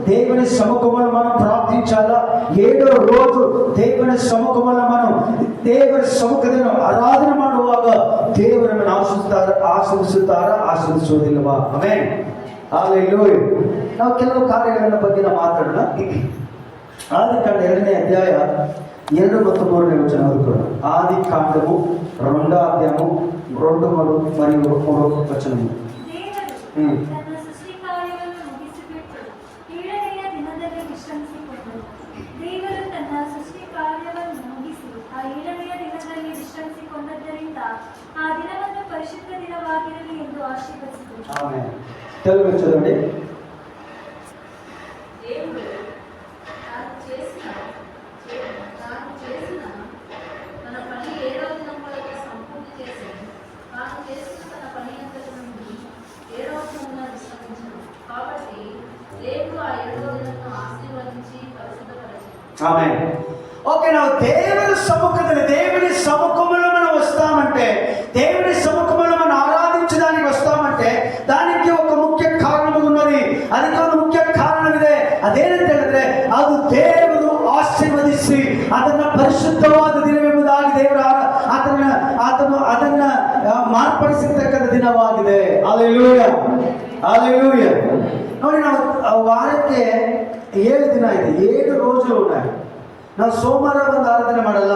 దేవుని సముఖంలో మనం ప్రార్థించాలా, 7వ రోజు దేవుని సముఖంలో మనం ದೇವರ ಸಮ್ಮುಖದಲ್ಲಿ ಆರಾಧನೆ ಮಾಡುವಾಗ ದೇವರನ್ನು ಆಶೀರ್ವದಿಸುವುದಿಲ್ಲವಾ? Amen, hallelujah. ನಾವು ಕೆಲವು ಕಾರ್ಯಗಳ ಬಗ್ಗೆ ನಾವು ಮಾತಾಡೋಣ. ಆದಿಕಾಂಡ 2ನೇ ಅಧ್ಯಾಯ 2 ಮತ್ತು 3ನೇ ವಚನ ಓದಿಕೊಳ್ಳೋಣ. ఆదికాండము 2వ అధ్యాయము 2 మరియు 3 వచనము. తెలుగు చదవండి. ఆమేన్. ఓకే, ನಾವು ದೇವರ ಸಮ್ಮುಖದಲ್ಲಿ దేవుని సముఖంలో మనం వస్తామంటే, దేవుని సముఖంలో మనం ఆరాధించడానికి వస్తామంటే దానికి ఒక ముఖ్య కారణం ఉన్నది. ಅದಕ್ಕೆ ಒಂದು ಮುಖ್ಯ ಕಾರಣವಿದೆ. ಅದೇನಂತ ಹೇಳಿದ್ರೆ, ಅದು ದೇವರು ಆಶೀರ್ವದಿಸಿ ಅದನ್ನ ಪರಿಶುದ್ಧವಾದ ದಿನವೆಂಬುದಾಗಿ ದೇವರ ಅದನ್ನ ಮಾರ್ಪಡಿಸಿರ್ತಕ್ಕಂಥ ದಿನವಾಗಿದೆ. Hallelujah, hallelujah. ನೋಡಿ, ನಾವು ವಾರಕ್ಕೆ 7 ದಿನ ಇದೆ, 7 రోజులు ఉన్నాయి. ನಾವು ಸೋಮವಾರ ಬಂದು ಆರಾಧನೆ ಮಾಡಲ್ಲ,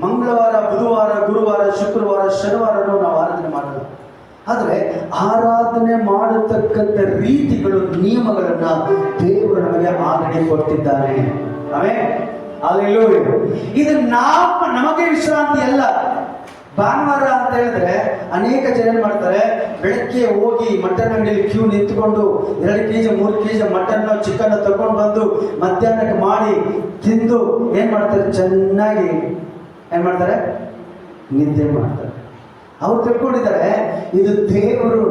ಮಂಗಳವಾರ, ಬುಧವಾರ, ಗುರುವಾರ, ಶುಕ್ರವಾರ, ಶನಿವಾರನೂ ನಾವು ಆರಾಧನೆ ಮಾಡಲ್ಲ. ಆದರೆ ಆರಾಧನೆ ಮಾಡತಕ್ಕಂಥ ರೀತಿಗಳು, ನಿಯಮಗಳನ್ನ ದೇವರು ನಮಗೆ ಆಲ್ರೆಡಿ ಕೊಟ್ಟಿದ್ದಾನೆ. Amen, hallelujah. ಇದು ನಮಗೆ ವಿಶ್ರಾಂತಿ ಅಲ್ಲ. ಭಾನುವಾರ ಅಂತ ಹೇಳಿದ್ರೆ ಅನೇಕ ಜನ ಏನ್ ಮಾಡ್ತಾರೆ, ಬೆಳಗ್ಗೆ ಹೋಗಿ ಮಟನ್ ಅಂಗಡಿಯಲ್ಲಿ ಕ್ಯೂ ನಿಂತ್ಕೊಂಡು 2 kg 3 kg ಮಟನ್ ಚಿಕನ್ ತಗೊಂಡು ಬಂದು ಮಧ್ಯಾಹ್ನಕ್ಕೆ ಮಾಡಿ ತಿಂದು ಏನ್ ಮಾಡ್ತಾರೆ, ಚೆನ್ನಾಗಿ ಏನ್ ಮಾಡ್ತಾರೆ, ನಿದ್ದೆ ಮಾಡ್ತಾರೆ. ಅವ್ರು ತಿಳ್ಕೊಂಡಿದ್ದಾರೆ ಇದು ದೇವರು,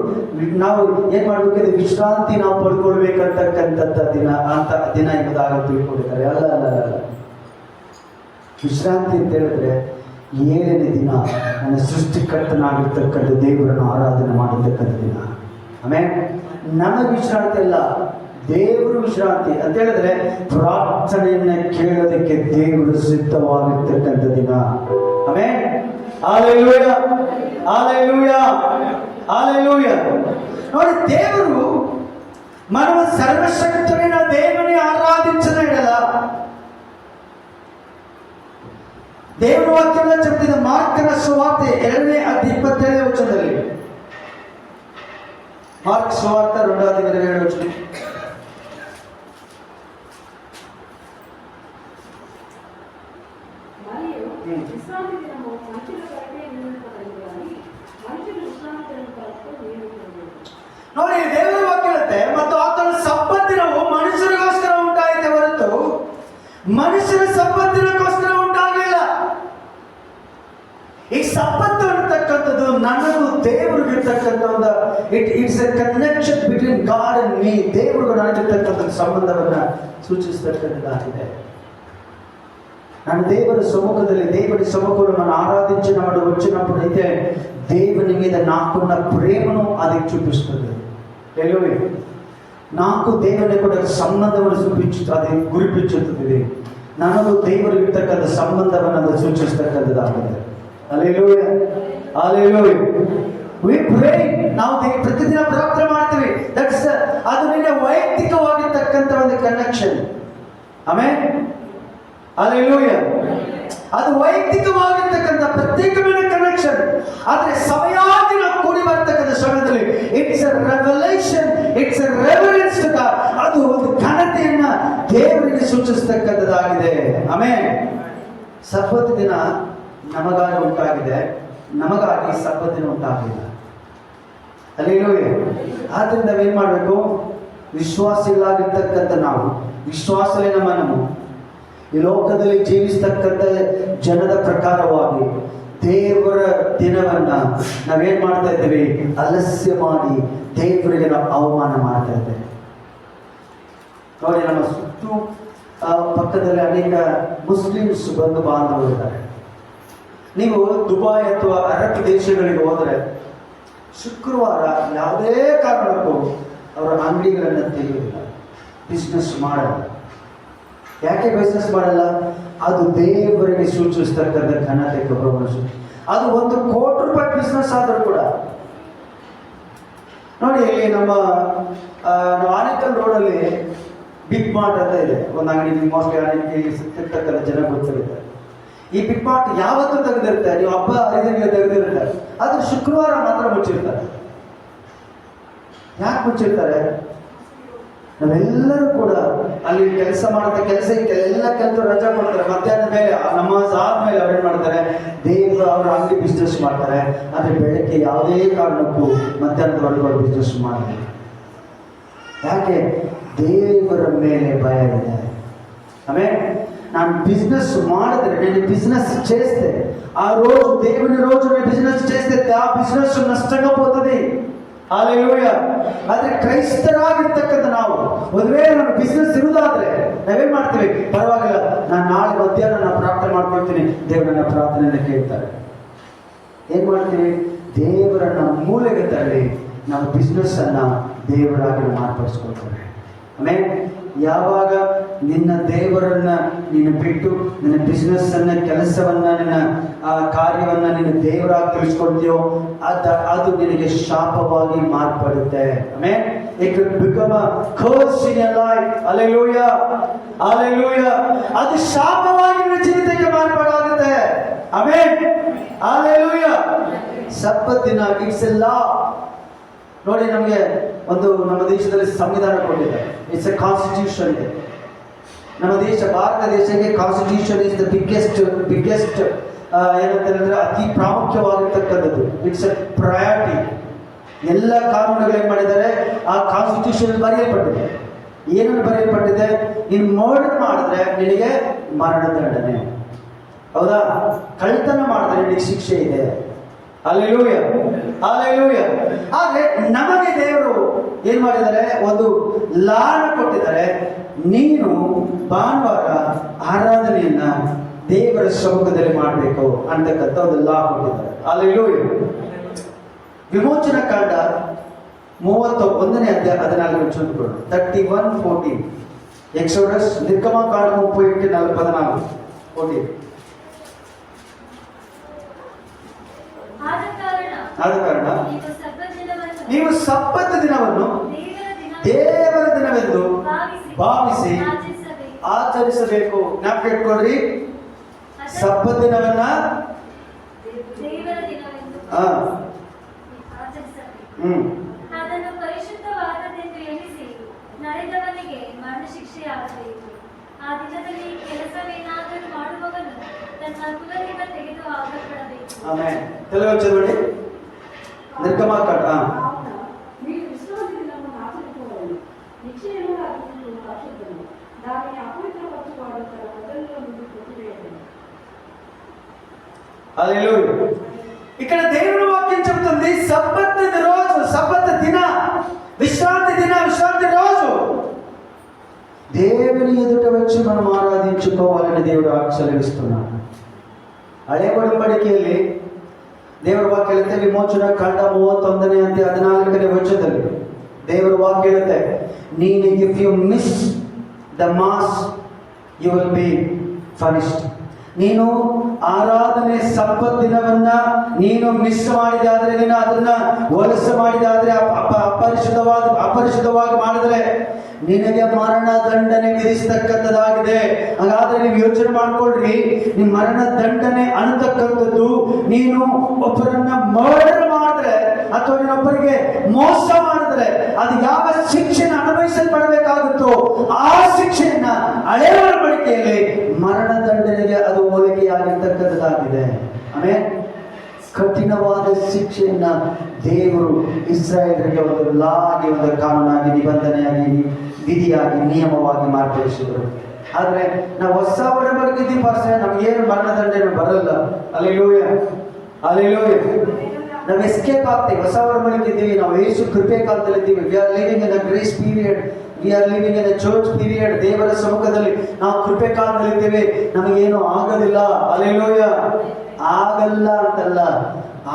ನಾವು ಏನ್ ಮಾಡ್ಬೇಕಿದ್ರೆ ವಿಶ್ರಾಂತಿ ನಾವು ಪಡ್ಕೊಳ್ಬೇಕಂತಕ್ಕಂಥ ದಿನ ಎಂಬುದಾಗಿ ತಿಳ್ಕೊಂಡಿದ್ದಾರೆ. ಅಲ್ಲ ಅಲ್ಲ ಅಲ್ಲ, ವಿಶ್ರಾಂತಿ ಅಂತ ಹೇಳಿದ್ರೆ 7ನೇ ದಿನ ನನ್ನ ಸೃಷ್ಟಿಕರ್ತನಾಗಿರ್ತಕ್ಕಂಥ ದೇವರನ್ನು ಆರಾಧನೆ ಮಾಡತಕ್ಕಂಥ ದಿನ. ಆಮೇಲೆ ನಮಗೆ ವಿಶ್ರಾಂತಿ ಅಲ್ಲ, ದೇವರು ವಿಶ್ರಾಂತಿ ಅಂತ ಹೇಳಿದ್ರೆ ಪ್ರಾರ್ಥನೆಯನ್ನ ಕೇಳೋದಕ್ಕೆ ದೇವರು ಸಿದ್ಧವಾಗಿರ್ತಕ್ಕಂಥ ದಿನ. ಆಮೇಲೆ ಹಲ್ಲೆಲೂಯಾ, ಹಲ್ಲೆಲೂಯಾ, ಹಲ್ಲೆಲೂಯಾ. ನೋಡಿ, ದೇವರು మనము ಸರ್ವಶಕ್ತನ దేవుని ಆರಾಧಿಸದ ಇಡಲ್ಲ. ದೇವರ ವಾಕ್ಯದಲ್ಲಿ చెప్తుంది, ಮಾರ್ಕನ ಸುವಾರ್ತೆ 2ನೇ ಅಧ್ಯಾಯ 27ನೇ ವಚನದಲ್ಲಿ. ಮಾರ್ಕ್ ಸುವಾರ್ತೆ 2వ ಅಧ್ಯಾಯ 27ನೇ ವಚನ. ನೋಡಿ, ದೇವರ ವಾಕ್ಯ ಹೇಳುತ್ತೆ, ಮತ್ತು ಆತನ ಸಬ್ಬತ್ ದಿನವು ಮನುಷ್ಯರಿಗೋಸ್ಕರ ಉಂಟಾಯಿತೆ ಹೊರತು ಮನುಷ್ಯರ ಸಬ್ಬತ್ ದಿನಕ್ಕೋಸ್ಕರ ಉಂಟಾಗಲಿಲ್ಲ. ಈ ಸಬ್ಬತ್ತು ಅನ್ನತಕ್ಕಂಥದ್ದು ನನಗೂ ದೇವರಿಗೆ ಇರ್ತಕ್ಕಂಥ ಒಂದು it's A connection between god and me. ದೇವರಿಗೂ ನನಗಿರ್ತಕ್ಕಂಥ ಸಂಬಂಧವನ್ನ ಸೂಚಿಸ್ತಕ್ಕಂಥದ್ದಾಗಿದೆ. ನಾನು ದೇವರ సముఖದಲ್ಲಿ, దేవుడి సముఖంలో మనం ఆరాధించిన వాడు వచ్చినప్పుడు అయితే దేవుని మీద నాకున్న ప్రేమను అది చూపిస్తుంది. నాకు దేవుని కూడా ಸಂಬಂಧವನ್ನು ಅದು ಗುರುಪಿಸುತ್ತದೆ. ನನಗೂ ದೇವರು ಇರ್ತಕ್ಕಂಥ ಸಂಬಂಧವನ್ನು ಅದು ಸೂಚಿಸ್ತಕ್ಕಂಥದ್ದಾಗಿದೆ. ಹಲ್ಲೆಲೂಯಾ, ಹಲ್ಲೆಲೂಯಾ. We pray, ನಾವು ಪ್ರತಿದಿನ ಪ್ರಾರ್ಥನೆ ಮಾಡ್ತೀವಿ. ಅದು ನಿನ್ನ ವೈಯಕ್ತಿಕವಾಗಿರ್ತಕ್ಕಂಥ ಒಂದು ಕನೆಕ್ಷನ್. Amen, hallelujah. ಅದು ವೈಯಕ್ತಿಕವಾಗಿರ್ತಕ್ಕಂಥ ಪ್ರತ್ಯೇಕమైన ಕನೆಕ್ಷನ್. ಆದರೆ ಸಭೆಯಾಗಿ ನಾವು ಕೂಡಿ ಬರ್ತಕ್ಕಂಥ ಸಮಯದಲ್ಲಿ it's a revelation, it's a reverence to God. ಅದು ಒಂದು ಘನತೆಯನ್ನ ದೇವರಿಗೆ ಸೂಚಿಸತಕ್ಕಂಥದ್ದಾಗಿದೆ. ಆಮೆನ್. ಸಬ್ಬತ್ ದಿನ ನಮಗಾಗಿ ಉಂಟಾಗಿದೆ, ನಮಗಾಗಿ ಸಬ್ಬತ್ ದಿನ ಉಂಟಾಗಲಿಲ್ಲ. ಹಲ್ಲೆಲೂಯಾ. ಆದ್ರಿಂದ ನಾವೇನ್ ಮಾಡಬೇಕು, ವಿಶ್ವಾಸಿಗಳಾಗಿರ್ತಕ್ಕಂಥ ನಾವು, ವಿಶ್ವಾಸಲೇ ನಮ್ಮ ಈ ಲೋಕದಲ್ಲಿ ಜೀವಿಸ್ತಕ್ಕಂಥ ಜನದ ಪ್ರಕಾರವಾಗಿ ದೇವರ ದಿನವನ್ನ ನಾವೇನ್ ಮಾಡ್ತಾ ಇದ್ದೇವೆ, ಅಲಸ್ಯ ಮಾಡಿ ದೇವರಿಗೆ ನಾವು ಅವಮಾನ ಮಾಡ್ತಾ ಇದ್ದೇವೆ. ನೋಡಿ, ನಮ್ಮ ಸುತ್ತು ಪಕ್ಕದಲ್ಲಿ ಅನೇಕ ಮುಸ್ಲಿಮ್ಸ್ ಬಂಧು ಬಾಂಧವರು ಇದ್ದಾರೆ. ನೀವು ದುಬೈ ಅಥವಾ ಅರಬ್ ದೇಶಗಳಿಗೆ ಹೋದರೆ ಶುಕ್ರವಾರ ಯಾವುದೇ ಕಾರಣಕ್ಕೂ ಅವರ ಅಂಗಡಿಗಳನ್ನು ತೆಗೆಯುವುದಿಲ್ಲ. ಬಿಸ್ನೆಸ್ ಮಾಡಲ್ಲ. ಯಾಕೆ ಬಿಸ್ನೆಸ್ ಮಾಡಲ್ಲ? ಅದು ದೇವರಿಗೆ ಸೂಚಿಸ್ತಕ್ಕಂಥ ಘನತೆ ಗೌರವವನ್ನು. ಅದು 1 ಕೋಟಿ ರೂಪಾಯಿ ಬಿಸ್ನೆಸ್ ಆದರೂ ಕೂಡ ನೋಡಿ, ನಮ್ಮ ಆನೇಕಲ್ ರೋಡಲ್ಲಿ ಬಿಗ್ ಮಾರ್ಟ್ ಅಂತ ಇದೆ, ಒಂದು ಅಂಗಡಿ. ನೀವು ಮೋಸ್ಟ್ಲಿ ಆನೇಕಲ್ ಸುತ್ತಿರ್ತಕ್ಕಂಥ ಜನ ಗೊತ್ತಿರುತ್ತೆ. ಈ ಬಿಗ್ ಮಾರ್ಟ್ ಯಾವತ್ತೂ ತೆಗೆದಿರ್ತಾರೆ, ನೀವು ಹಬ್ಬ ಹರಿದಿನಗಳು ತೆಗೆದಿರ್ತಾರೆ, ಆದ್ರೆ ಶುಕ್ರವಾರ ಮಾತ್ರ ಮುಚ್ಚಿರ್ತಾರೆ. ಯಾಕೆ ಮುಚ್ಚಿರ್ತಾರೆ? ನಾವೆಲ್ಲರೂ ಕೂಡ ಅಲ್ಲಿ ಕೆಲಸ ಮಾಡುತ್ತೆ, ಕೆಲಸಕ್ಕೆ ಎಲ್ಲ ಕೆಲಸ ರಜಾ ಕೊಡ್ತಾರೆ. ಮಧ್ಯಾಹ್ನದ ಮೇಲೆ ನಮಾಜ್ ಆದ್ಮೇಲೆ ಅವ್ರೇನ್ ಮಾಡ್ತಾರೆ, ದೇವರು ಅವ್ರ ಅಂಗಡಿ ಬಿಸ್ನೆಸ್ ಮಾಡ್ತಾರೆ. ಆದ್ರೆ ಬೆಳಗ್ಗೆ ಯಾವುದೇ ಕಾರಣಕ್ಕೂ ಮಧ್ಯಾಹ್ನದವರೆಗೂ ಬಿಸ್ನೆಸ್ ಮಾಡ್ತಾರೆ. ಯಾಕೆ? ದೇವರ ಮೇಲೆ ಭಯ ಇದೆ. ಆಮೇಲೆ ನಾನು బిజినెస్ ಮಾಡಿದ್ರೆ, నేను బిజినెస్ చేస్తే ఆ రోజు దేవుని రోజు నేను బిజినెస్ చేస్తే ఆ బిజినెస్ నష్టంగా పోతుంది. హల్లెలూಯಾ. ಆದ್ರೆ ಕ್ರೈಸ್ತರಾಗಿರ್ತಕ್ಕಂಥ ನಾವು ಒಂದು ವೇಳೆ ನಮ್ಮ ಬಿಸ್ನೆಸ್ ಇರುವುದಾದ್ರೆ ನಾವೇನ್ ಮಾಡ್ತೀವಿ? ಪರವಾಗಿಲ್ಲ, ನಾನು ನಾಳೆ ಮಧ್ಯಾಹ್ನ ನಾನು ಪ್ರಾರ್ಥನೆ ಮಾಡ್ಕೊಳ್ತೀನಿ, ದೇವರು ನನ್ನ ಪ್ರಾರ್ಥನೆಯನ್ನು ಕೇಳ್ತಾರೆ. ಏನ್ ಮಾಡ್ತೀವಿ? ದೇವರನ್ನ ಮೂಲೆಗೆ ತಳ್ಳಿ ನಮ್ಮ ಬಿಸ್ನೆಸ್ ಅನ್ನ ದೇವರಾಗಿ ಮಾರ್ಪಡಿಸ್ಕೊಳ್ತಾರೆ. ಆಮೇಲೆ ಯಾವಾಗ ನಿನ್ನ ದೇವರನ್ನ ನೀನು ಬಿಟ್ಟು ನಿನ್ನ ಬಿಸ್ನೆಸ್ ಅನ್ನ, ಕೆಲಸವನ್ನ, ನಿನ್ನ ಕಾರ್ಯವನ್ನ ನೀನು ದೇವರಾಗಿ ತಿಳಿಸ್ಕೊಳ್ತೀಯೋ ಅದು ನಿನಗೆ ಶಾಪವಾಗಿ ಮಾರ್ಪಡುತ್ತೆ. ಆಮೇಲೆ it will become a curse in your life. Hallelujah, hallelujah. ಅದು ಶಾಪವಾಗಿ ನಿನ್ನ ಜೀವಿತಕ್ಕೆ ಮಾರ್ಪಾಡಾಗುತ್ತೆ. Amen, hallelujah. ಸಬ್ಬತ್ ದಿನ ಇಟ್ಸ್ ಎ ಲಾ. ನೋಡಿ, ನಮಗೆ ಒಂದು ನಮ್ಮ ದೇಶದಲ್ಲಿ ಸಂವಿಧಾನ ಕೊಟ್ಟಿದೆ. ಇಟ್ಸ್ ಎ ಕಾನ್ಸ್ಟಿಟ್ಯೂಷನ್ ಇದೆ. ನಮ್ಮ ದೇಶ, ಭಾರತ ದೇಶಕ್ಕೆ ಕಾನ್ಸ್ಟಿಟ್ಯೂಷನ್ ಇಸ್ ದ ಬಿಗ್ಗೆಸ್ಟ್ ಏನಂತ ಹೇಳಿದ್ರೆ ಅತಿ ಪ್ರಾಮುಖ್ಯವಾಗಿರ್ತಕ್ಕಂಥದ್ದು. It's A priority. ಎಲ್ಲ ಕಾನೂನುಗಳು ಏನ್ ಮಾಡಿದ್ದಾರೆ, ಆ ಕಾನ್ಸ್ಟಿಟ್ಯೂಷನ್ ಬರೆಯಲ್ಪಟ್ಟಿದೆ. ಏನನ್ನು ಬರೆಯಲ್ಪಟ್ಟಿದೆ? ನೀನು ಮರ್ಡರ್ ಮಾಡಿದ್ರೆ ನಿನಗೆ ಮರಣದಂಡನೆ, ಹೌದಾ? ಕಳ್ತನ ಮಾಡಿದ್ರೆ ನಿನಗೆ ಶಿಕ್ಷೆ ಇದೆ. Hallelujah, hallelujah. ಆದ್ರೆ ನಮಗೆ ದೇವರು ಏನ್ ಮಾಡಿದ್ದಾರೆ? ಒಂದು ಲಾನ ಕೊಟ್ಟಿದ್ದಾರೆ. ನೀನು ಭಾನುವಾರ ಆರಾಧನೆಯನ್ನ ದೇವರ ಸಮ್ಮುಖದಲ್ಲಿ ಮಾಡಬೇಕು ಅಂತಕ್ಕಂಥ ಒಂದು ಲಾ ಕೊಟ್ಟಿದ್ದಾರೆ. ಹಲ್ಲೆಲೂಯಾ. ವಿಮೋಚನಾ ಕಾಂಡ 31ನೇ ಅಧ್ಯಾಯ 14 ಚೂರುಗಳು 31:14. ಎಕ್ಸೋಡಸ್, ನಿರ್ಗಮಕಾಂಡ 38:14. ಆದ ಕಾರಣ ನೀವು ಸಬ್ಬತ್ ದಿನವನ್ನು ದೇವರ ದಿನವೆಂದು ಭಾವಿಸಿ ಆಚರಿಸಬೇಕು. ಜ್ಞಾಪಕ ಇಟ್ಕೊಳ್ರಿ, ಸಬ್ಬತ್ ದಿನವನ್ನ ಅದನ್ನು ಪರಿಶುದ್ಧವಾದದೆಂದು ಎಣಿಸಿ ನಡೆದವನಿಗೆ ಮರಣ ಶಿಕ್ಷೆಯಾಗಬೇಕು. ಆ ದಿನದಲ್ಲಿ ಕೆಲಸವೇನಾದರೂ ಮಾಡುವವನು ತನ್ನ ಕುಲದಿಂದ ತೆಗೆದು ಹಾಕಲ್ಪಡಬೇಕು. ಆಮೆನ್. ತೆಲುಗು ಚದವಂడి. ನಿರ್ಗಮಕಾಂಡ మీరు విశ్రాంతి దినమును ఆచరించుకోవాలి. నిశ్చయముగా అది పరిశుద్ధము. దానిని అపవిత్రపరచువాడు తన ప్రజల్లో నుండి కొట్టివేయబడును. హల్లెలూయా. ఇక్కడ దేవుని వాక్యం చెబుతుంది, సబ్బత్ రోజు, సబ్బత్ దిన, విశ్రాంతి దిన, విశ్రాంతి రోజు దేవుని ఎదుట వచ్చి మనం ఆరాధించుకోవాలని దేవుడు ఆజ్ఞాపిస్తున్నాడు. ಹಳೆ ಒಡಂಬಡಿಕೆಯಲ್ಲಿ ದೇವರ ವಾಕ್ಯ ಹೇಳುತ್ತೆ, ವಿಮೋಚನಾ ಕಾಂಡ 31ನೇ ಅಧ್ಯಾಯ 14ನೇ ವಚನದಲ್ಲಿ ದೇವರ ವಾಕ್ಯ ಹೇಳುತ್ತೆ, ನೀನು if you miss the mass you will be punished. ನೀನು ಆರಾಧನೆ ಸಬ್ಬತ್ ದಿನವನ್ನ ನೀನು ಮಿಸ್ ಮಾಡಿದಾದ್ರೆ, ನೀನು ಅದನ್ನ ಹೊಲಸ ಮಾಡಿದಾದ್ರೆ, ಅಪರಿಶುದ್ಧವಾಗಿ ಮಾಡಿದ್ರೆ ನಿನಗೆ ಮರಣ ದಂಡನೆ ವಿಧಿಸತಕ್ಕಂಥದ್ದಾಗಿದೆ. ಹಾಗಾದ್ರೆ ನೀವು ಯೋಚನೆ ಮಾಡ್ಕೊಳ್ರಿ, ನಿಮ್ಮ ಮರಣ ದಂಡನೆ ಅನ್ನತಕ್ಕಂಥದ್ದು ನೀನು ಒಬ್ಬರನ್ನ ಮರ್ಡರ್ ಮಾಡಿದ್ರೆ ಅಥವಾ ನೀನೊಬ್ಬರಿಗೆ ಮೋಸ ಮಾಡಿದ್ರೆ ಅದು ಯಾವ ಶಿಕ್ಷೆನ ಅನುಭವಿಸಲ್ಪಡಬೇಕಾಗುತ್ತೋ ಆ ಶಿಕ್ಷೆಯನ್ನ ಹಳೆಯ ಒಡಂಬಡಿಕೆಯಲ್ಲಿ ಮರಣ ದಂಡನೆಗೆ ಅದು ಹೋಲಿಕೆಯಾಗಿರ್ತಕ್ಕಂಥದ್ದಾಗಿದೆ. ಆಮೇಲೆ ಕಠಿಣವಾದ ಶಿಕ್ಷೆಯನ್ನ ದೇವರು ಇಸ್ರಾಯೇಲರಿಗೆ ಒಂದು ಲಾ ಆಗಿ, ಒಂದು ಕಾನೂನಾಗಿ, ನಿಬಂಧನೆಯಾಗಿ, ವಿಧಿಯಾಗಿ, ನಿಯಮವಾಗಿ ಮಾರ್ಪಡಿಸಿದರು. ಆದ್ರೆ ನಾವು ಹೊಸ ಒಡಂಬಡಿಕೆ ಪಾಸ್ರೆ ನಮಗೇನು ಮರಣದಂಡನೆ ಬರಲ್ಲ. Hallelujah, hallelujah. ನಾವು ಎಸ್ಕೇಪ್ ಆಗ್ತೀವಿ. ಹೊಸ ಒಡಂಬಡಿಕೆ ಇದ್ದೀವಿ, ನಾವು ಯೇಸು ಕೃಪೆ ಕಾಲದಲ್ಲಿ ಇದ್ದೀವಿ. We are living in a grace period, we are living in a church period. ದೇವರ ಸಮ್ಮುಖದಲ್ಲಿ ನಾವು ಕೃಪೆ ಕಾಲದಲ್ಲಿ ಇದ್ದೇವೆ. ನಮಗೇನು ಆಗೋದಿಲ್ಲ. ಹಲ್ಲೆಲೂಯಾ. ಆಗಲ್ಲ ಅಂತಲ್ಲ,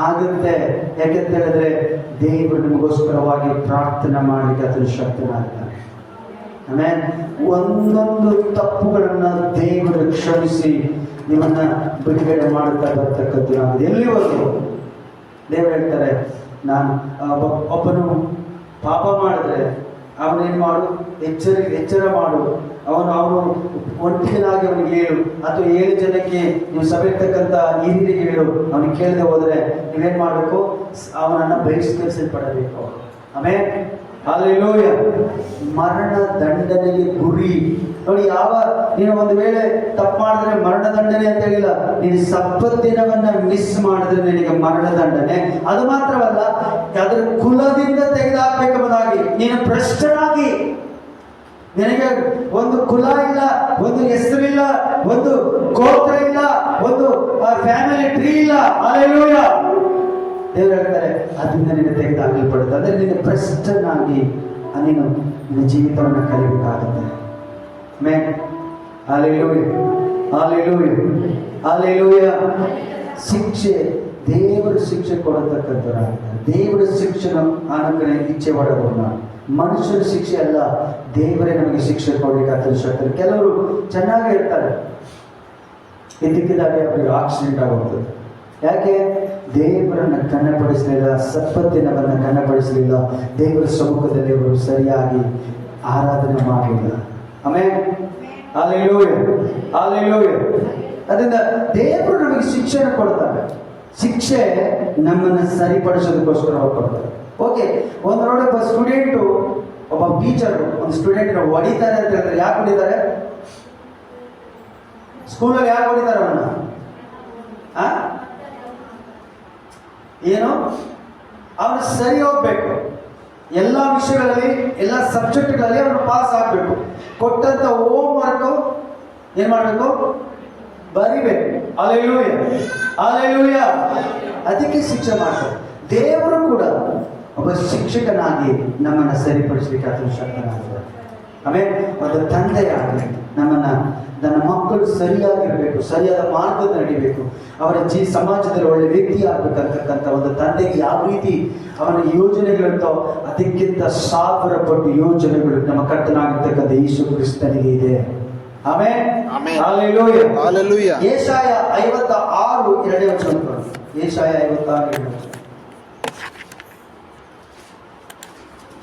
ಆಗುತ್ತೆ. ಯಾಕೆಂತ ಹೇಳಿದ್ರೆ ದೇವರು ನಿಮಗೋಸ್ಕರವಾಗಿ ಪ್ರಾರ್ಥನೆ ಮಾಡಲಿಕ್ಕೆ ಅದನ್ನು ಶಕ್ತನಾಗಿದ್ದಾನೆ. ಆಮೇಲೆ ಒಂದೊಂದು ತಪ್ಪುಗಳನ್ನ ದೇವರು ಕ್ಷಮಿಸಿ ನಿಮ್ಮನ್ನ ಬಿಡುಗಡೆ ಮಾಡುತ್ತಾ ಬರ್ತಕ್ಕದ್ದು ನಾವು ಎಲ್ಲಿವರೆಗೂ ದೇವರು ಹೇಳ್ತಾರೆ, ನಾನು ಒಬ್ಬನು ಪಾಪ ಮಾಡಿದ್ರೆ ಅವನೇನು ಮಾಡು, ಎಚ್ಚರ ಮಾಡು, ಅವನು ಒಂಟಿಗನಾಗಿ ಅವನಿಗೆ ಹೇಳು, ಅಥವಾ 7 ಜನಕ್ಕೆ ನೀವು ಸಭೆ ಇರ್ತಕ್ಕಂಥ ಹಿರಿಯರಿಗೆ ಹೇಳು. ಅವನಿಗೆ ಕೇಳದೆ ಹೋದ್ರೆ ನೀವೇನ್ ಮಾಡ್ಬೇಕು, ಅವನನ್ನ ಬಹಿಷ್ಕರಿಸಲ್ಪಡಬೇಕು. ಆಮೇಲೆ ಹಲ್ಲೆಲೂಯಾ. ಮರಣ ದಂಡನೆಗೆ ಗುರಿ ನೋಡಿ. ನೀನು ಒಂದು ವೇಳೆ ತಪ್ಪು ಮಾಡಿದ್ರೆ ಮರಣ ದಂಡನೆ ಅಂತ ಹೇಳಿಲ್ಲ, ನೀನು ಸಬ್ಬತ್ ದಿನವನ್ನ ಮಿಸ್ ಮಾಡಿದ್ರೆ ನಿನಗೆ ಮರಣ ದಂಡನೆ. ಅದು ಮಾತ್ರವಲ್ಲ, ಅದರ ಕುಲದಿಂದ ತೆಗೆದುಹಾಕಬೇಕೆಂಬುದಾಗಿ ನೀನು ಭ್ರಷ್ಟನಾಗಿ, ನಿನಗೆ ಒಂದು ಕುಲ ಇಲ್ಲ, ಒಂದು ಹೆಸರಿಲ್ಲ, ಒಂದು ಗೋತ್ರ ಇಲ್ಲ, ಒಂದು ಫ್ಯಾಮಿಲಿ ಟ್ರೀ ಇಲ್ಲ. ಹಲ್ಲೆಲೂಯಾ. ದೇವರು ಹೇಳ್ತಾರೆ, ಅದರಿಂದ ನಿನ್ನ ತೆಗೆದುಹಾಕಲ್ಪಡುತ್ತೆ. ಅಂದ್ರೆ ನಿನ್ನ ಭ್ರಷ್ಟನಾಗಿ ನೀನು ನಿನ್ನ ಜೀವಿತವನ್ನು ಕಲಿಬೇಕಾಗುತ್ತೆ. ಶಿಕ್ಷೆ, ದೇವರು ಶಿಕ್ಷೆ ಕೊಡತಕ್ಕಂಥವ್ರಾಗಿದ್ದಾರೆ. ದೇವರ ಶಿಕ್ಷಣ ಆನಂತರ ಇಚ್ಛೆ ಪಡಬಹುದು. ಮನುಷ್ಯರ ಶಿಕ್ಷೆ ಅಲ್ಲ, ದೇವರೇ ನಮಗೆ ಶಿಕ್ಷೆ ಕೊಡಬೇಕಾದ ಶಕ್ತಿ. ಕೆಲವರು ಚೆನ್ನಾಗಿ ಇರ್ತಾರೆ, ಇದಕ್ಕಿದ್ದಾಗೆ ಅವರಿಗೆ ಆಕ್ಸಿಡೆಂಟ್ ಆಗುತ್ತದೆ. ಯಾಕೆ? ದೇವರನ್ನ ಕನ್ನಪಡಿಸಲಿಲ್ಲ, ಸಬ್ಬತ್ತಿನವನ್ನ ಕನ್ನಪಡಿಸಲಿಲ್ಲ, ದೇವರ ಸಮ್ಮುಖದಲ್ಲಿ ಅವರು ಸರಿಯಾಗಿ ಆರಾಧನೆ ಮಾಡಲಿಲ್ಲ. ಆಮೇಲೆ ಅದರಿಂದ ದೇವರು ನಮಗೆ ಶಿಕ್ಷಣ ಕೊಡ್ತಾರೆ. ಶಿಕ್ಷೆ ನಮ್ಮನ್ನು ಸರಿಪಡಿಸೋದಕ್ಕೋಸ್ಕರ ಕೊಡ್ತಾರೆ. ಓಕೆ, ಒಂದು ನೋಡಿ, ಒಬ್ಬ ಸ್ಟೂಡೆಂಟು, ಒಬ್ಬ ಟೀಚರ್ ಒಂದು ಸ್ಟೂಡೆಂಟ್ ಹೊಡಿತಾರೆ ಅಂತ ಹೇಳಿದ್ರೆ ಯಾಕೆ ಹೊಡಿತಾರೆ? ಸ್ಕೂಲಲ್ಲಿ ಯಾಕೆ ಹೊಡಿತಾರೆ ಅವನ್ನ? ಏನು? ಅವನು ಸರಿ ಹೋಗ್ಬೇಕು, ಎಲ್ಲ ವಿಷಯಗಳಲ್ಲಿ, ಎಲ್ಲ ಸಬ್ಜೆಕ್ಟ್ಗಳಲ್ಲಿ ಅವನು ಪಾಸ್ ಆಗಬೇಕು. ಕೊಟ್ಟಂತ ಹೋಮ್ ವರ್ಕ್ ಏನ್ ಮಾಡಬೇಕು? ಬರಿಬೇಕು. ಹಲ್ಲೆಲೂಯಾ. ಅದಕ್ಕೆ ಶಿಕ್ಷೆ ಮಾಡ್ತಾರೆ. ದೇವರು ಕೂಡ ಒಬ್ಬ ಶಿಕ್ಷಕನಾಗಿ ನಮ್ಮನ್ನ ಸರಿಪಡಿಸಬೇಕಾದ ಶಕ್ತನಾಗಿದ್ದಾರೆ. ಆಮೇಲೆ ಒಂದು ತಂದೆಯಾಗಿ ನನ್ನ ಮಕ್ಕಳು ಸರಿಯಾಗಿರಬೇಕು, ಸರಿಯಾದ ಮಾರ್ಗದಲ್ಲಿ ನಡಿಬೇಕು, ಅವರ ಸಮಾಜದಲ್ಲಿ ಒಳ್ಳೆ ವ್ಯಕ್ತಿ ಆಗ್ಬೇಕಂತಕ್ಕಂಥ ಒಂದು ತಂದೆಗೆ ಯಾವ ರೀತಿ ಅವನ ಯೋಜನೆಗಳಿರ್ತೋ ಅದಕ್ಕಿಂತ 1000 ಪಟ್ಟು ಯೋಜನೆಗಳು ನಮ್ಮ ಕರ್ತನಾಗಿರ್ತಕ್ಕಂಥ ಯೇಸು ಕ್ರಿಸ್ತನಿಗೆ ಇದೆ. ಆಮೆನ್. ಹಲ್ಲೆಲೂಯಾ. ಯೆಶಾಯ 56 2ನೇ ವಚನ. ಯೆಶಾಯ 56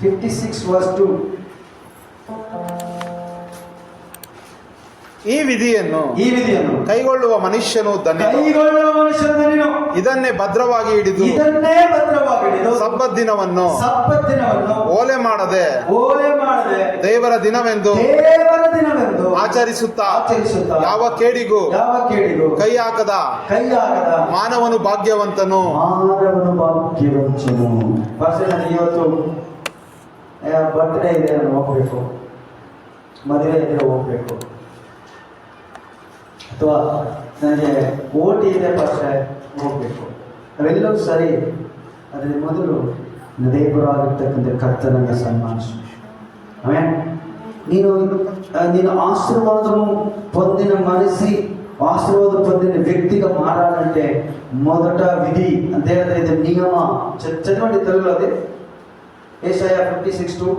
56:2. ಈ ವಿಧಿಯನ್ನು ಕೈಗೊಳ್ಳುವ ಮನುಷ್ಯನು ಧನ್ಯ. ಇದನ್ನೇ ಭದ್ರವಾಗಿ ಹಿಡಿದು ಸಬ್ಬತ್ ದಿನವನ್ನು ಓಲೆ ಮಾಡದೆ ದೇವರ ದಿನವೆಂದು ಆಚರಿಸುತ್ತಾ ಯಾವ ಕೇಡಿಗೂ ಕೈ ಹಾಕದ ಮಾನವನು ಭಾಗ್ಯವಂತನು. ಇವತ್ತು ಬರ್ತ್ಡೇ ಇದೆ, ನಾನು ಹೋಗ್ಬೇಕು, ಮದುವೆ ಇದ್ರೆ ಹೋಗ್ಬೇಕು, ಅಥವಾ ನನಗೆ ಓಟಿ ಇದೆ ಪಕ್ಷ ಹೋಗ್ಬೇಕು, ಅವೆಲ್ಲವೂ ಸರಿ. ಅದರ ಮೊದಲು ದೇವರಾಗಿರ್ತಕ್ಕಂಥ ಕರ್ತನನ್ನು ಸನ್ಮಾನಿಸು. ಆಮೇಲೆ ನೀನು ಆಶೀರ್ವಾದము పొందిన మనిషి, ఆశీర్వాదం పొందిన వ్యక్తిగా మారాలంటే మొదట విధి అంటే ఇది నియమ. చదవండి తెలుగులో. అది యెషయా 56:2.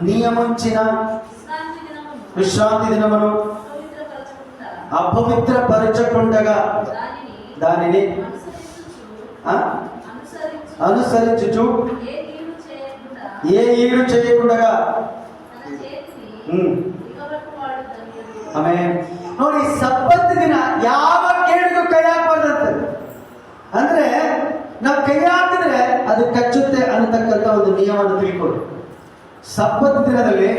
నియమించిన విశ్రాంతి దినమును అపవిత్రపరచకుండగా దానిని అనుసరించుచు ఏ ఈడు చేయకుండా ಆಮೇಲೆ ನೋಡಿ, ಸಬ್ಬತ್ ದಿನ ಯಾವ ಕೇಳಿಗೂ ಕೈ ಹಾಕಬಾರ್ದಂತೆ. ಅಂದ್ರೆ ನಾವು ಕೈ ಹಾಕಿದ್ರೆ ಅದು ಕಚ್ಚುತ್ತೆ ಅನ್ನತಕ್ಕಂಥ ಒಂದು ನಿಯಮವನ್ನು ತಿಳ್ಕೊಳ್ಳಿ. ಸಬ್ಬತ್ ದಿನದಲ್ಲಿ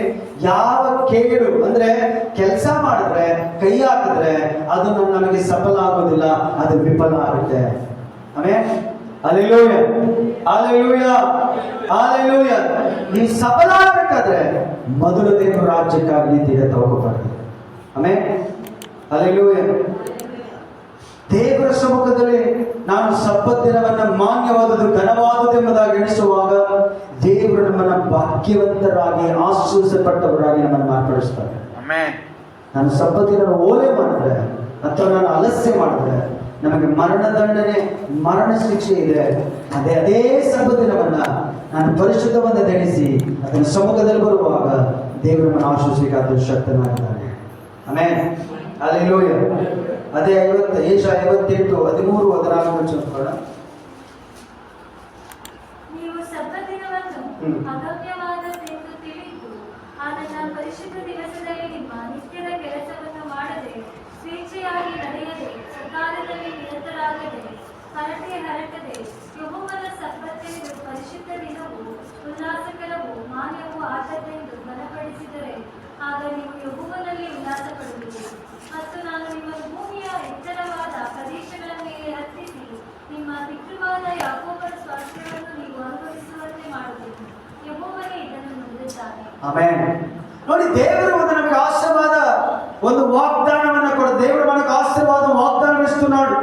ಯಾವ ಕೇಡು ಅಂದ್ರೆ ಕೆಲಸ ಮಾಡಿದ್ರೆ ಕೈ ಹಾಕಿದ್ರೆ ಅದು ನಮಗೆ ಸಫಲ ಆಗೋದಿಲ್ಲ, ಅದು ವಿಫಲ ಆಗುತ್ತೆ. ಆಮೇಲೆ ಹಲ್ಲೆಲೂಯಾ, ಹಲ್ಲೆಲೂಯಾ, ಹಲ್ಲೆಲೂಯಾ. ನೀವು ಸಫಲ ಆಗಬೇಕಾದ್ರೆ ಮೊದಲು ದೇವರ ರಾಜ್ಯಕ್ಕಾಗಿ ನೀತಿಗೆ ತಗೋಬಾರ್ದು. ಆಮೇಲೆ ಹಲ್ಲೆಲೂಯಾ. ದೇವರ ಸಮ್ಮುಖದಲ್ಲಿ ನಾನು ಸಬ್ಬತ್ ದಿನವನ್ನ ಮಾನ್ಯವಾದದ್ದು, ಘನವಾದದ್ದು ಎಂಬುದಾಗಿ ಎಣಿಸುವಾಗ ದೇವರು ನಮ್ಮನ್ನ ಭಾಗ್ಯವಂತರಾಗಿ ಆಶೀರ್ವದಿಸಲ್ಪಟ್ಟವರಾಗಿ ನಮ್ಮನ್ನು ಮಾರ್ಪಡಿಸ್ತಾರೆ. ನಾನು ಸಬ್ಬತ್ ದಿನ ಓಲೆ ಮಾಡಿದ್ರೆ ಅಥವಾ ನಾನು ಆಲಸ್ಯ ಮಾಡಿದ್ರೆ ನಮಗೆ ಮರಣದಂಡನೆ, ಮರಣ ಶಿಕ್ಷೆ ಇದೆ. ಅದೇ ಸಬ್ಬತ್ ದಿನವನ್ನ ನಾನು ಪರಿಶುದ್ಧವನ್ನ ಧರಿಸಿ ಅದನ್ನ ಸಮ್ಮುಖದಲ್ಲಿ ಬರುವಾಗ ದೇವರು ನಮ್ಮನ್ನು ಆಶೀರ್ವದಿಸಲಿಕ್ಕೆ ಆತನು ಶಕ್ತನಾಗಿದ್ದಾನೆ. ಆಮೆನ್. ಹಲ್ಲೆಲೂಯಾ. ಅದೇ 58:13-14 ನೀವು ಸಬ್ಬತ್ ದಿನವನ್ನು ಅಗಮ್ಯವಾದದ್ದೆಂದು ತಿಳಿದು ಆ ನನ್ನ ಪರಿಶುದ್ಧ ದಿವಸದಲ್ಲಿ ನಿಮ್ಮ ನಿತ್ಯದ ಕೆಲಸವನ್ನು ಮಾಡದೆ, ಸ್ವೇಚ್ಛೆಯಾಗಿ ನಡೆಯದೆ, ಸಕಾಲದಲ್ಲಿ ನಿರತರಾಗದೆ, ಹರಟದೆ, ಯೆಹೋವನ ಸಬ್ಬತ್ತೆಂದು ಪರಿಶುದ್ಧ ದಿನವೂ ಉಲ್ಲಾಸಕರವೂ ಮಾನ್ಯವೂ ಆದದ್ದೆಂದು ಬಲಪಡಿಸಿದರೆ ಆಗ ನೀವು ಯೆಹೋವನಲ್ಲಿ ಉಲ್ಲಾಸ ಪಡುವಿರಿ. ಮತ್ತು ನಾನು ನಿಮ್ಮನ್ನು ಭೂಮಿಯ ಎತ್ತರವಾದ ಪ್ರದೇಶಗಳ ಮೇಲೆ ಹತ್ತಿಸಿ ನಿಮ್ಮ ಪಿತೃವಾದ ಯಾಕೋಬನ ಸ್ವಾಸ್ಥ್ಯವನ್ನು ನೀವು ಅನುಭವಿಸುವಂತೆ ಮಾಡುತ್ತೇನೆ. ಯೆಹೋವನೇ ಇದನ್ನು ನುಡಿದಿದ್ದಾನೆ. ಆಮೆನ್. ನೋಡಿ, ದೇವರು ನಮಗೆ ಆಶೀರ್ವಾದ, ಒಂದು ವಾಗ್ದಾನವನ್ನ ಕೊಡ. ದೇವರು మనకు ఆశీర్వాద వాగ్దానం ఇస్తున్నాడు.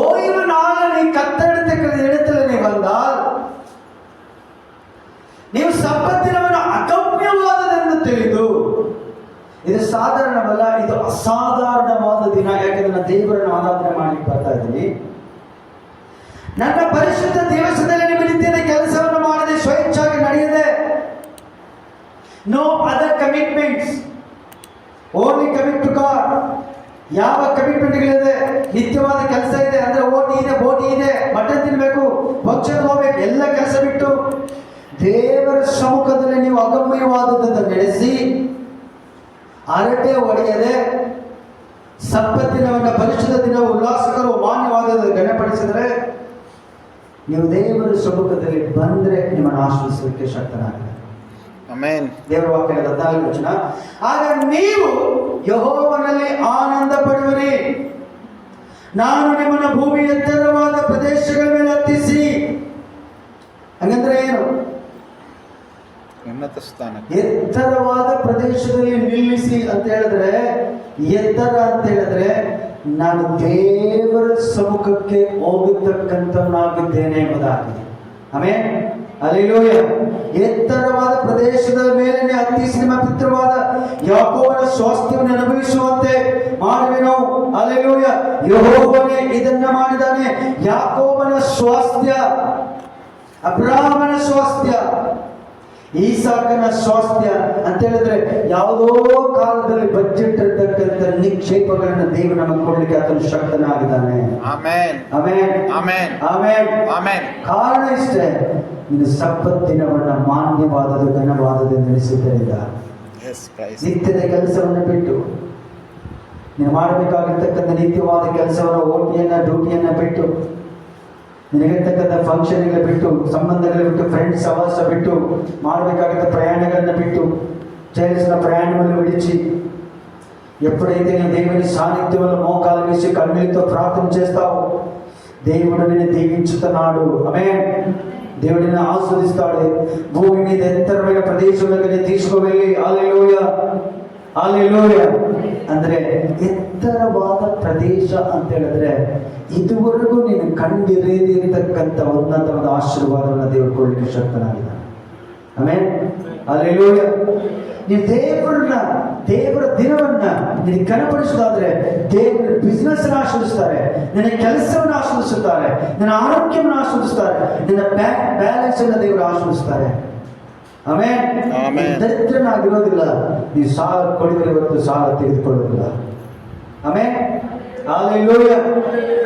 ஓய்வு நாள் நீ கத்தெடுத்த இடத்துல நீ வந்தால் ನೀವು ಸಬ್ಬತ್ತಿನವನ್ನು ಅಗಮ್ಯವಾದದೆಂದು ತಿಳಿದು, ಇದು ಸಾಧಾರಣವಲ್ಲ, ಇದು ಅಸಾಧಾರಣವಾದ ದಿನ. ಯಾಕಂದ್ರೆ ನಾನು ದೇವರನ್ನು ಆರಾಧನೆ ಮಾಡಿ ಬರ್ತಾ ಇದ್ದೀನಿ. ನನ್ನ ಪರಿಶುದ್ಧ ದಿವಸದಲ್ಲಿ ನಿಮ್ಮ ನಿತ್ಯದ ಕೆಲಸವನ್ನು ಮಾಡದೆ, ಸ್ವೇಚ್ಛಾಗಿ ನಡೆಯದೆ, no other commitments, only commit to God. ಯಾವ ಕಮಿಟ್ಮೆಂಟ್ಗಳಿದೆ? ನಿತ್ಯವಾದ ಕೆಲಸ ಇದೆ ಅಂದ್ರೆ ಓಟಿ ಇದೆ, ಬೋಟಿ ಇದೆ, ಮಟನ್ ತಿನ್ಬೇಕು, ಫಂಕ್ಷನ್ ಹೋಗ್ಬೇಕು, ಎಲ್ಲ ಕೆಲಸ ಬಿಟ್ಟು ದೇವರ ಸಮ್ಮುಖದಲ್ಲಿ ನೀವು ಅಗಮ್ಯವಾದದ್ದನ್ನು ನಡೆಸಿ, ಹರಟೆ ಹೊಡೆಯದೆ, ಸಬ್ಬತ್ತಿನವನ್ನ ಪರಿಶುದ್ಧ ದಿನ ಉಲ್ಲಾಸಕರು ಮಾನ್ಯವಾದದ್ದು ಗಣಪಡಿಸಿದರೆ, ನೀವು ದೇವರ ಸಮ್ಮುಖದಲ್ಲಿ ಬಂದ್ರೆ ನಿಮ್ಮನ್ನು ಆಶ್ರಯಿಸಲಿಕ್ಕೆ ಶಕ್ತನಾಗಿದೆ. ಆಮೆನ್. ದೇವರ ವಾಕ್ಯದ 14ನೇ ವಚನ, ಆಗ ನೀವು ಯೆಹೋವನಲ್ಲಿ ಆನಂದ ಪಡುವಿರಿ. ನಾನು ನಿಮ್ಮನ್ನು ಭೂಮಿ ಎತ್ತರವಾದ ಪ್ರದೇಶಗಳ ಮೇಲೆ ಹತ್ತಿಸಿ. ಹಾಗಂದ್ರೆ ಏನು? ಉನ್ನತ ಸ್ಥಾನ, ಎತ್ತರವಾದ ಪ್ರದೇಶದಲ್ಲಿ ನಿಲ್ಲಿಸಿ ಅಂತ ಹೇಳಿದ್ರೆ, ಎತ್ತರ ಅಂತ ಹೇಳಿದ್ರೆ ನಾನು ದೇವರ ಸಮ್ಮುಖಕ್ಕೆ ಹೋಗತಕ್ಕಂಥವನಾಗಿದ್ದೇನೆ ಎಂಬುದಾಗಿದೆ. ಆಮೆನ್. ಹಲ್ಲೆಲೂಯಾ. ಎತ್ತರವಾದ ಪ್ರದೇಶದ ಮೇಲೆ ಹತ್ತಿಸಿ ನಿಮ್ಮ ಪಿತೃವಾದ ಯಾಕೋಬನ ಸ್ವಾಸ್ಥ್ಯವನ್ನು ಅನುಭವಿಸುವಂತೆ ಮಾಡುವೆನು. ಹಲ್ಲೆಲೂಯಾ. ಯೆಹೋವನೇ ಇದನ್ನ ಮಾಡಿದ್ದಾನೆ. ಯಾಕೋಬನ ಸ್ವಾಸ್ಥ್ಯ, ಅಬ್ರಾಹಮನ ಸ್ವಾಸ್ಥ್ಯ, ಈಸಾಕನ ಸ್ವಾಸ್ಥ್ಯ ಅಂತ ಹೇಳಿದ್ರೆ ಯಾವುದೋ ಕಾಲದಲ್ಲಿ ಬಚ್ಚಿಟ್ಟಿರ್ತಕ್ಕಂಥ ನಿಕ್ಷೇಪಗಳನ್ನು ದೇವರು ನಮಗೆ ಕೊಡ್ಲಿಕ್ಕೆ ಆತನು ಶಕ್ತನಾಗಿದ್ದಾನೆ. ಆಮೆನ್. ಆಮೆನ್. ಆಮೆನ್. ಆಮೆನ್. ಆಮೆನ್. ಕಾರಣ ಇಷ್ಟೇ, ನೀನು ಸಬ್ಬತ್ ದಿನವನ್ನ ಮಾನ್ಯವಾದದ್ದು, ಘನವಾದದ್ದು ನೆನೆಸಿದ್ದರಿಂದ ನಿತ್ಯದ ಕೆಲಸವನ್ನು ಬಿಟ್ಟು, ನೀನು ಮಾಡಬೇಕಾಗಿರ್ತಕ್ಕಂಥ ನಿತ್ಯವಾದ ಕೆಲಸವನ್ನು, ಓಟಿಯನ್ನ ಡ್ಯೂಟಿಯನ್ನ ಬಿಟ್ಟು, ನಿನಗಿರ್ತಕ್ಕಂಥ ಫಂಕ್ಷನ್ಗಳ ಬಿಟ್ಟು, ಸಂಬಂಧಗಳ ಬಿಟ್ಟು, ಫ್ರೆಂಡ್ಸ್ ಸವಾಸ ಬಿಟ್ಟು, ಮಾಡಬೇಕಾಗಿದ್ದ ప్రయాణಗಳನ್ನ బిట్టు, చేయాల్సిన ప్రయాణములను విడిచి, ఎప్పుడైతే నేను దేవుని సాన్నిధ్యంలో మోకాలు వేసి కన్నీళ్లతో ప్రార్థన చేస్తావో దేవుడు నిన్ను దీవించుతున్నాడు. ఆమేన్. దేవుడు నిన్ను ఆశీర్వదిస్తాడు. భూమి మీద ఎత్తరమైన ప్రదేశంలోకి తీసుకువెళ్ళి, హల్లెలూయా ಹಲ್ಲೆಲೂಯಾ ಅಂದ್ರೆ ಎತ್ತರವಾದ ಪ್ರದೇಶ ಅಂತ ಹೇಳಿದ್ರೆ ಇದುವರೆಗೂ ನೀನು ಕಂಡಿರದಿರತಕ್ಕಂಥ ಉನ್ನತವಾದ ಆಶೀರ್ವಾದವನ್ನು ದೇವರು ಕೊಡಲಿಕ್ಕೆ ಶಕ್ತನಾಗಿದ್ದಾನೆ. ಆಮೆನ್. ಹಲ್ಲೆಲೂಯಾ. ನೀನು ದೇವರ ದಿನವನ್ನ ನೀನು ಕನಪಡಿಸೋದಾದ್ರೆ ದೇವರ ಬಿಸ್ನೆಸ್ ಅನ್ನು ಆಶೀರ್ವದಿಸ್ತಾರೆ, ನಿನ್ನ ಕೆಲಸವನ್ನು ಆಶೀರ್ವದಿಸುತ್ತಾರೆ, ನಿನ್ನ ಆರೋಗ್ಯವನ್ನು ಆಶೀರ್ವದಿಸ್ತಾರೆ, ನಿನ್ನ ಬ್ಯಾಂಕ್ ಬ್ಯಾಲೆನ್ಸ್ ಅನ್ನು ದೇವರು ಆಶೀರ್ವದಿಸ್ತಾರೆ. ಆಮೆನ್. ದರಿದ್ರನಾಗಿರೋದಿಲ್ಲ, ನೀವು ಸಾಲ ಕೊಡಿದರೆ ಹೊರತು ಸಾಲ ತೆಗೆದುಕೊಳ್ಳೋದಿಲ್ಲ. ಆಮೆನ್. ಹಲ್ಲೆಲೂಯಾ.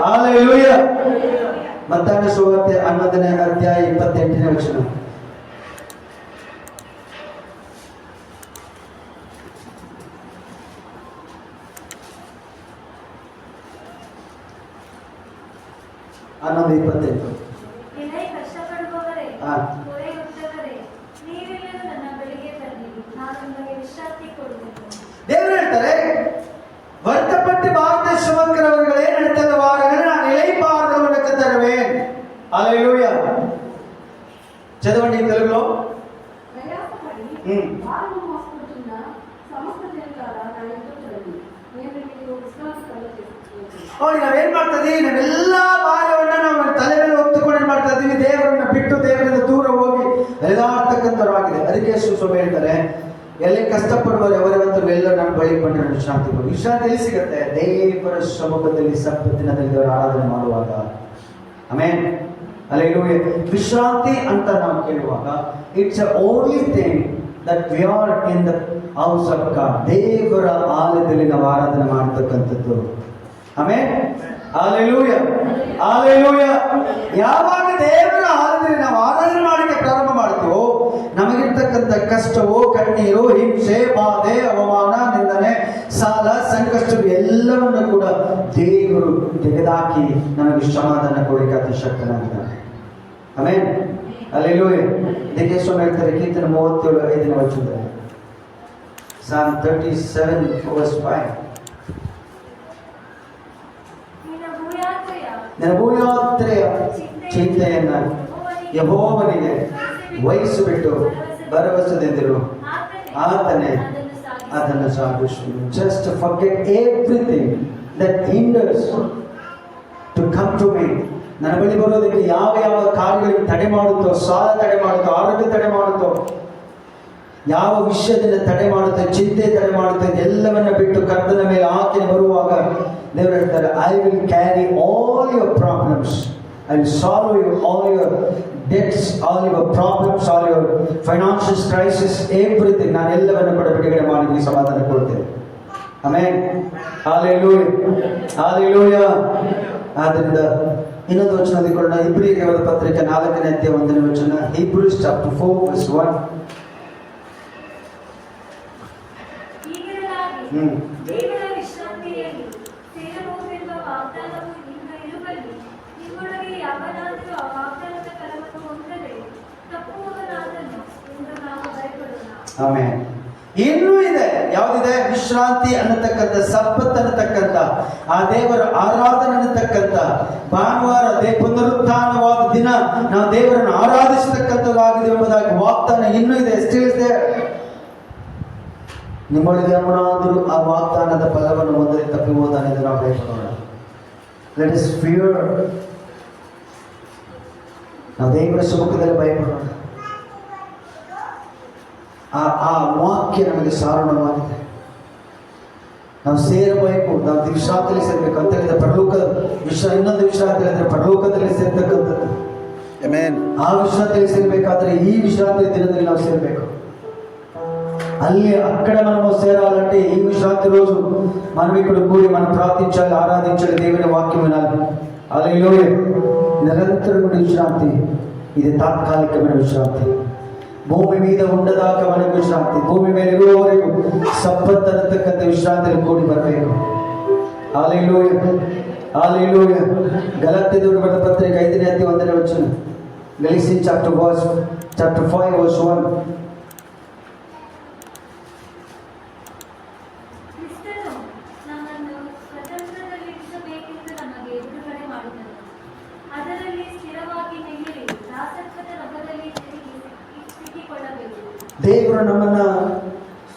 ಹಲ್ಲೆಲೂಯಾ. ಮತ್ತಾಯ ಸುವಾರ್ತೆ 11ನೇ ಅಧ್ಯಾಯ 28ನೇ ವಚನ. ಕಷ್ಟಪಡುವವರೇ, ಹೊರೆ ಹೊತ್ತವರೇ, ನೀವೆಲ್ಲರೂ ನನ್ನ ಬಳಿಗೆ ಬನ್ನಿರಿ, ನಾನು ನಿಮಗೆ ವಿಶ್ರಾಂತಿ ಕೊಡುವೆನು. ದೇವರು ಹೇಳ್ತಾರೆ, வருத்தப்பட்டு பாரத்தை சுமக்கிறவர்கள் ஏன் எடுத்தவார்கள், நான் இளைப்பாறுதலுக்கு தருவேன். హల్లెలూయా. చదవండి తెలుగులో. ప్రయాసపడి భారము మోసుకుంటున్న సమస్త జనులారా నా ఎదుట రండి, నేను మీకు విశ్రాంతి కలుగజేస్తాను. ನಾವೇನ್ ಮಾಡ್ತಾ ಇದೀವಿ? ನಾವೆಲ್ಲಾ ಭಾರವನ್ನ ನಾವು ತಲೆ ಮೇಲೆ ಹೊತ್ತುಕೊಂಡು ಏನ್ ಮಾಡ್ತಾ ಇದೀವಿ? ದೇವರನ್ನ ಬಿಟ್ಟು ದೇವರಿಂದ ದೂರ ಹೋಗಿ ಎಳೆದಾಡ್ತಕ್ಕಂಥವ್ರಾಗಿದೆ. ಅದಕ್ಕೆ ಯೇಸು ಹೇಳ್ತಾರೆ, ಎಲ್ಲಿ ಕಷ್ಟಪಡುವರು ఎవరెవరు ಎಲ್ಲರೂ ನಮ್ಮ ಬಳಿ ಬಂದು ವಿಶ್ರಾಂತಿ ಎಲ್ಲಿ ಸಿಗುತ್ತೆ? ದೇವರ ಸಮ್ಮುಖದಲ್ಲಿ ಸಬ್ಬತ್ ದಿನದಲ್ಲಿ ದೇವರ ಆರಾಧನೆ ಮಾಡುವಾಗ. ಆಮೆನ್. ಹಲ್ಲೆಲೂಯಾ. ವಿಶ್ರಾಂತಿ ಅಂತ ನಾವು ಕೇಳುವಾಗ it's a only thing that we are in the house of god. ದೇವರ ಆಲಯದಲ್ಲಿ ನಾವು ಆರಾಧನೆ ಮಾಡತಕ್ಕಂಥದ್ದು. ಆಮೆನ್. ಹಲ್ಲೆಲೂಯಾ. ಹಲ್ಲೆಲೂಯಾ. ಯಾವಾಗ ದೇವರ ಆಲಯದಲ್ಲಿ ನಾವು ಆರಾಧನೆ ಮಾಡಲಿಕ್ಕೆ ಪ್ರಾರಂಭ ಮಾಡ್ತೀವೋ ನಮಗಿರ್ತಕ್ಕಂಥ ಕಷ್ಟವೋ, ಕಣ್ಣೀರು, ಹಿಂಸೆ, ಬಾಧೆ, ಅವಮಾನ, ನಿಂದನೆ, ಸಾಲ, ಸಂಕಷ್ಟಗಳು ಎಲ್ಲವನ್ನು ಕೂಡ ದೇವರು ತೆಗೆದಾಕಿ ನಮಗೆ ಸಮಾಧಾನ ಕೊಡಲಿಕ್ಕೆ ಶಕ್ತನಾಗಿದ್ದಾನೆ. ಆಮೆನ್. ಹಲ್ಲೆಲೂಯಾ. ಇದಕ್ಕೆ ಸ್ವಾಮಿ ಹೇಳ್ತಾರೆ ಕೀರ್ತನೆ 37:5 ವಚನದಲ್ಲಿ, Psalm 37:5, ನಿನ್ನ ಭೂಯಾತ್ರೆಯ ಚಿಂತೆಯನ್ನ ಯೆಹೋವನಿಗೆ ವಹಿಸಿಬಿಟ್ಟು ಭರವಸೆದಿಂದಿರು, ಆತನೇ ಅದನ್ನು ಸಾಗಿಸುವನು. Just forget everything that hinders to come to me. ನನ್ನ ಬಳಿ ಬರೋದಕ್ಕೆ ಯಾವ ಯಾವ ಕಾರ್ಯಗಳಿಗೆ ತಡೆ ಮಾಡುತ್ತೋ, ಸಾಲ ತಡೆ ಮಾಡುತ್ತೋ, ಆರೋಗ್ಯ ತಡೆ ಮಾಡುತ್ತೋ, ಯಾವ ವಿಷಯದಿಂದ ತಡೆ ಮಾಡುತ್ತೆ, ಚಿಂತೆ ತಡೆ ಮಾಡುತ್ತೆ, ಎಲ್ಲವನ್ನ ಬಿಟ್ಟು ಕರ್ತನ ಮೇಲೆ ಆಕೆ ಬರುವಾಗ ದೇವರು ಹೇಳ್ತಾರೆ, I will carry all your problems, I will solve you all your debts, all your problems, all your financial crisis, everything. ನಾನು ಎಲ್ಲವನ್ನ ಕೂಡ ಬಿಡುಗಡೆ ಮಾಡಿ ಸಮಾಧಾನ ಕೊಡ್ತೇನೆ. ಆಮೆನ್. ಹಲ್ಲೆಲೂಯಾ. ಹಲ್ಲೆಲೂಯಾ. ಆದ್ದರಿಂದ ಇನ್ನೊಂದು ವಚನ ಓದಿಕೊಳ್ಳೋಣ. ಇಬ್ರಿಯರಿಗೆ ಬರೆದ ಪತ್ರಿಕೆ 4ನೇ ಅಧ್ಯಾಯ 1ನೇ ವಚನ. Hebrews chapter 4:1. ದೇವರ ವಿಶ್ರಾಂತಿಯಲ್ಲಿ ಸೇರಬಹುದೆಂಬ ವಾಗ್ದಾನವು ನಿಮ್ಮ ಇರುವಲ್ಲಿ ನಿಮ್ಮೊಳಗೆ ಯಾವನಾದರೂ ಆ ವಾಗ್ದಾನದ ಫಲವನ್ನು ಹೊಂದದೆ ತಪ್ಪುವವನಾದನು ಎಂದು ನಾವು ಭಯಪಡೋಣ. ಆಮೆನ್. ಇನ್ನೂ ಇದೆ, ಯಾವುದಿದೆ? ವಿಶ್ರಾಂತಿ ಅನ್ನತಕ್ಕಂಥ, ಸಬ್ಬತ್ ಅನ್ನತಕ್ಕಂಥ, ಆ ದೇವರ ಆರಾಧನೆ ಅನ್ನತಕ್ಕಂಥ, ಭಾನುವಾರ ಪುನರುತ್ಥಾನವಾದ ದಿನ ನಾವು ದೇವರನ್ನು ಆರಾಧಿಸತಕ್ಕಂಥದ್ದಾಗಿದೆ ಎಂಬುದಾಗಿ ವಾಗ್ದಾನ ಇನ್ನೂ ಇದೆ. Still is there. ನಿಮ್ಮೊಳಗೆ ಯಾವನಾದರೂ ಆ ವಾಗ್ದಾನದ ಫಲವನ್ನು ಹೊಂದದೆ ತಪ್ಪಿ ಹೋದಾನೆಂದು ನಾವು ಭಯಪಡೋಣ. Let us fear. ನಾವು ದೇವರ ಸಮ್ಮುಖದಲ್ಲಿ ಭಯಪಡೋಣ. ಆ ವಾಕ್ಯ ನಮಗೆ ಸಾರಣವಾಗಿದೆ. ನಾವು ಸೇರಬೇಕು, ನಾವು ವಿಶ್ರಾಂತಿಯಲ್ಲಿ ಸೇರಬೇಕು ಅಂತ ಹೇಳಿದ್ರೆ ಪರಲೋಕದ ಇನ್ನೊಂದು ವಿಶ್ರಾಂತಿ ಹೇಳಿದ್ರೆ ಪರಲೋಕದಲ್ಲಿ ಸೇರ್ತಕ್ಕಂಥದ್ದು. ಆ ವಿಶ್ರಾಂತಿಯಲ್ಲಿ ಸೇರ್ಬೇಕಾದ್ರೆ ಈ ವಿಶ್ರಾಂತಿ ದಿನದಲ್ಲಿ ನಾವು ಸೇರಬೇಕು. ಅಲ್ಲಿ అక్కడ మనము చేరాలంటే ఈ విశ్రాంతి రోజు మనం ఇక్కడ కూడి మనం ప్రార్థించాలి, ఆరాధించాలి, దేవుని వాక్యం వినాలి. హల్లెలూయా. నిరంతరమైన విశ్రాంతి ఇది తాత్కాలికమైన విశ్రాంతి. భూమి మీద ఉండదాకా మనకు విశ్రాంతి, భూమి ಮೇಲೆ ಇರುವವರೆಗೂ ಸಬ್ಬತ್ ಅನ್ನತಕ್ಕಂಥ ವಿಶ್ರಾಂತಿಯಲ್ಲಿ ಕೂಡಿ ಬರಬೇಕು. ಹಲ್ಲೆಲೂಯಾ. ಹಲ್ಲೆಲೂಯಾ. ಗಲಾತ್ಯದವರಿಗೆ ಬರೆದ ಪತ್ರಿಕೆ 5ನೇ ಅಧ್ಯಾಯ 1ನೇ ವಚನ. Galatians chapter 5:1. ದೇವರು ನಮ್ಮನ್ನ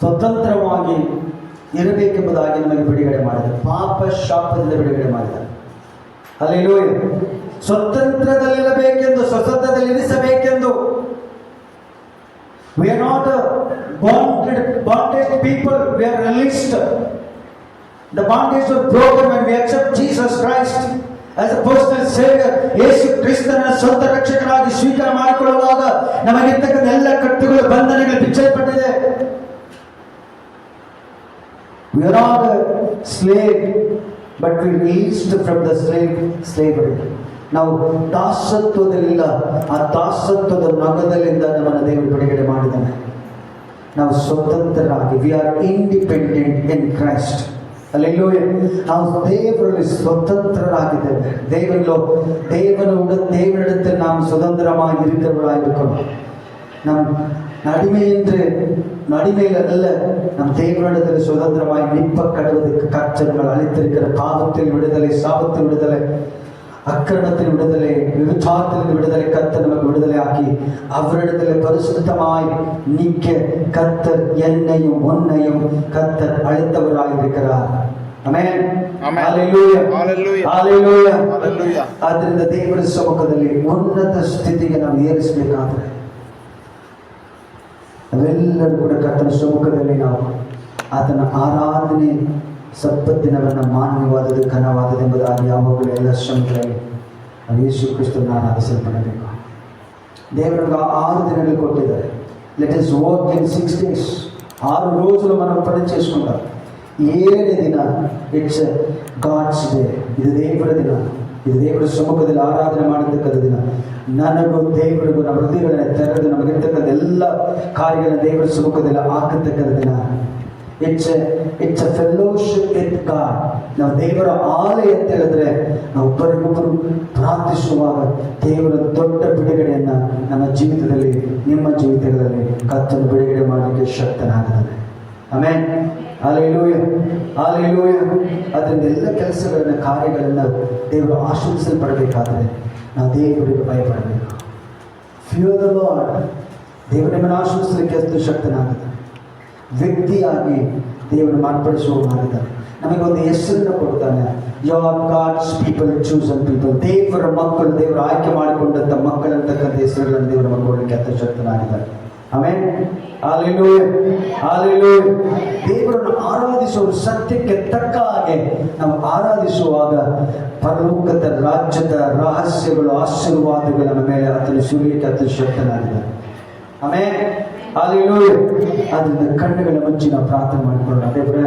ಸ್ವತಂತ್ರವಾಗಿ ಇರಬೇಕೆಂಬುದಾಗಿ ನಮಗೆ ಬಿಡುಗಡೆ ಮಾಡಿದ, ಪಾಪ ಶಾಪದಿಂದ ಬಿಡುಗಡೆ ಮಾಡಿದ. Hallelujah. ಸ್ವತಂತ್ರದಲ್ಲಿರಬೇಕೆಂದು, ಸ್ವತಂತ್ರದಲ್ಲಿರಿಸಬೇಕೆಂದು. We are not a bondage people, we are released. The bondage was broken when we accept Jesus Christ as a personal savior. ಯೇಸು ಕ್ರಿಸ್ತನ ಸ್ವಂತ ರಕ್ಷಕನಾಗಿ ಸ್ವೀಕಾರ ಮಾಡಿಕೊಳ್ಳುವಾಗ ನಮಗಿರ್ತಕ್ಕಂಥ ಎಲ್ಲ ಕಟ್ಟುಗಳು, ಬಂಧನಗಳು ಬಿಚ್ಚಲ್ಪಟ್ಟಿದೆ. We are not a slave, but we released from the slavery. ನಾವು ದಾಸತ್ವದಲ್ಲಿಲ್ಲ, ಆ ದಾಸತ್ವದ ನಗದಲ್ಲಿಂದ ನಮ್ಮನ್ನು ದೇವರು ಬಿಡುಗಡೆ ಮಾಡಿದ್ದಾನೆ. ನಾವು ಸ್ವತಂತ್ರರಾಗಿ, we are independent in Christ. ಹಲ್ಲೆಲೂಯಾ. ನಾವು ದೇವರಲ್ಲಿ ಸ್ವತಂತ್ರರಾಗಿದ್ದೇವೆ. ದೇವನಿடத்தில் நாம் சுதந்திரமாக இருக்கிறவர்களாயிருக்கணும். நம் அடிமை என்று அடிமையில் அல்ல, நம் தேவனிடத்தில் சுதந்திரமாய் நிற்ப கடவுளுக்கு கர்த்தர்கள் அளித்திருக்கிற பாவத்தில் விடுதலை, சாபத்தில் விடுதலை, அக்கிரமத்தில் விடுதலை, விபச்சாரத்தில் விடுதலை கர்த்தர் நமக்கு விடுதலை ஆக்கி அவரிடத்தில் பரிசுத்தமாய் நிற்க கர்த்தர் என்னையும் உன்னையும் கர்த்தர் அழைத்தவராயிருக்கிறார். ಆಮೆನ್. ಹಲ್ಲೆಲೂಯಾ. ಹಲ್ಲೆಲೂಯಾ. ಹಲ್ಲೆಲೂಯಾ. ಆದ್ದರಿಂದ ದೇವರ ಸಮ್ಮುಖದಲ್ಲಿ ಉನ್ನತ ಸ್ಥಿತಿಗೆ ನಾವು ಏರಿಸಬೇಕಾದ್ರೆ ನಾವೆಲ್ಲರೂ ಕೂಡ ಕರ್ತನ ಸಮ್ಮುಖದಲ್ಲಿ ನಾವು ಆತನ ಆರಾಧನೆ ಸಬ್ಬತ್ ದಿನವನ್ನು ಮಾನ್ಯವಾದದ್ದು ಘನವಾದದ್ದು ಎಂಬುದಾಗಿ ಯಾವಾಗಲೂ ಎಲ್ಲ ಶ್ರಮಗಳಲ್ಲಿ ನಾವು ಯೇಸು ಕ್ರಿಸ್ತನ ಆರಾಧಿಸಲ್ಪಡಬೇಕು. ದೇವರು 6 ದಿನಗಳು ಕೊಟ್ಟಿದ್ದಾರೆ. Let us work in 6 days. 6 రోజులు మనం పని చేసుకుంటాం. 7ನೇ ದಿನ ಇಟ್ಸ್ ಗಾಡ್ಸ್ ಡೇ. ಇದು ದೇವರ ದಿನ. ಇದು ದೇವರ ಸಮ್ಮುಖದಲ್ಲಿ ಆರಾಧನೆ ಮಾಡತಕ್ಕಂಥ ದಿನ. ನನಗೂ ದೇವರಿಗೂ ನಮ್ಮ ಹೃದಯಗಳನ್ನ ತೆರೆದು ನಮಗಿರ್ತಕ್ಕಂಥ ಎಲ್ಲ ಕಾರ್ಯಗಳನ್ನ ದೇವರ ಸಮ್ಮುಖದಲ್ಲಿ ಹಾಕತಕ್ಕಂಥ ದಿನ. It's A fellowship with god. ನಾವು ದೇವರ ಆಲಯ ಅಂತ ಹೇಳಿದ್ರೆ ನಾವು ಒಬ್ಬರಿಗೊಬ್ಬರು ಪ್ರಾರ್ಥಿಸುವಾಗ ದೇವರ ದೊಡ್ಡ ಬಿಡುಗಡೆಯನ್ನು ನಮ್ಮ ಜೀವಿತದಲ್ಲಿ, ನಿಮ್ಮ ಜೀವಿತಗಳಲ್ಲಿ ಕರ್ತನು ಬಿಡುಗಡೆ ಮಾಡಲಿಕ್ಕೆ ಶಕ್ತನಾಗಿದ್ದಾನೆ. ಆಮೆನ್. ಹಲ್ಲೆಲೂಯಾ, ಹಲ್ಲೆಲೂಯಾ. ಅದರಿಂದ ಎಲ್ಲ ಕೆಲಸಗಳನ್ನು, ಕಾರ್ಯಗಳನ್ನು ದೇವರು ಆಶೀರ್ವದಿಸಲ್ಪಡಬೇಕಾದ್ರೆ ನಾವು ದೇವರಿಗೆ ಭಯಪಡಬೇಕು. Fear the lord. ದೇವರು ನಿಮ್ಮನ್ನು ಆಶೀರ್ವದಿಸಲಿಕ್ಕೆ ಎಷ್ಟು ಶಕ್ತನಾಗಿದ್ದಾನೆ. ವ್ಯಕ್ತಿಯಾಗಿ ದೇವರು ಮಾರ್ಪಡಿಸುವವನಾಗಿದ್ದಾನೆ. ನಮಗೊಂದು ಹೆಸರನ್ನು ಕೊಡ್ತಾನೆ. You are God's people, chosen people. ದೇವರ ಮಕ್ಕಳು, ದೇವರು ಆಯ್ಕೆ ಮಾಡಿಕೊಂಡಂಥ ಮಕ್ಕಳಂತಕ್ಕಂಥ ಹೆಸರುಗಳನ್ನು ದೇವರು ಮಕ್ಕಳಿಗೆ ಅತ್ಯ ಶಕ್ತನಾಗಿದ್ದಾನೆ. ಆಮೆನ್. ಹಲ್ಲೆಲೂಯಾ, ಹಲ್ಲೆಲೂಯಾ. ದೇವರನ್ನು ಆರಾಧಿಸುವ ಸತ್ಯಕ್ಕೆ ತಕ್ಕ ಹಾಗೆ ನಾವು ಆರಾಧಿಸುವಾಗ ಪರಲೋಕದ ರಾಜ್ಯದ ರಹಸ್ಯಗಳು, ಆಶೀರ್ವಾದಗಳು ನಮ್ಮ ಮೇಲೆ ಆತನು ಸುರಿಯಲಿಕ್ಕೆ ಅತ್ಯ ಶಕ್ತನಾಗಿದ್ದಾನೆ. ಆಮೆನ್. ಹಲ್ಲೆಲೂಯಾ. ಅದರಿಂದ ಕಣ್ಣುಗಳ ಮುಚ್ಚಿ ನಾವು ಪ್ರಾರ್ಥನೆ ಮಾಡಿಕೊಳ್ಳೋಣ. ದೇವರೇ,